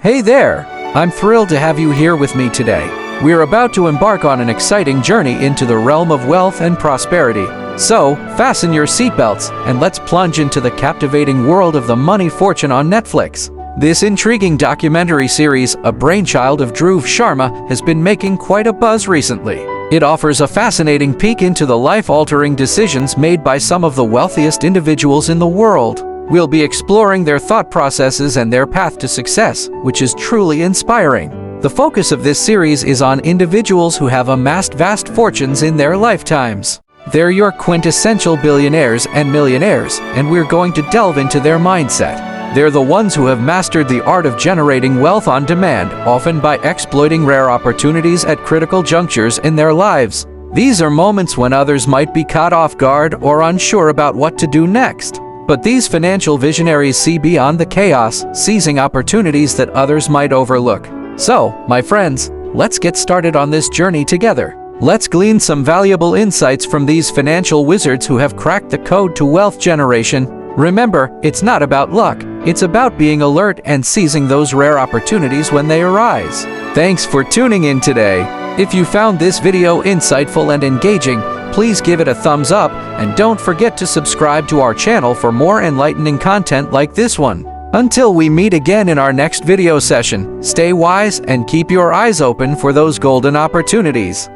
Hey there! I'm thrilled to have you here with me today. We're about to embark on an exciting journey into the realm of wealth and prosperity. So, fasten your seatbelts and let's plunge into the captivating world of the money fortune on Netflix. This intriguing documentary series, a brainchild of Dhruv Sharma, has been making quite a buzz recently. It offers a fascinating peek into the life-altering decisions made by some of the wealthiest individuals in the world. We'll be exploring their thought processes and their path to success, which is truly inspiring. The focus of this series is on individuals who have amassed vast fortunes in their lifetimes. They're your quintessential billionaires and millionaires, and we're going to delve into their mindset. They're the ones who have mastered the art of generating wealth on demand, often by exploiting rare opportunities at critical junctures in their lives. These are moments when others might be caught off guard or unsure about what to do next. But these financial visionaries see beyond the chaos, seizing opportunities that others might overlook. So, my friends, let's get started on this journey together. Let's glean some valuable insights from these financial wizards who have cracked the code to wealth generation. Remember, it's not about luck, it's about being alert and seizing those rare opportunities when they arise. Thanks for tuning in today. If you found this video insightful and engaging, please give it a thumbs up and don't forget to subscribe to our channel for more enlightening content like this one. Until we meet again in our next video session, stay wise and keep your eyes open for those golden opportunities.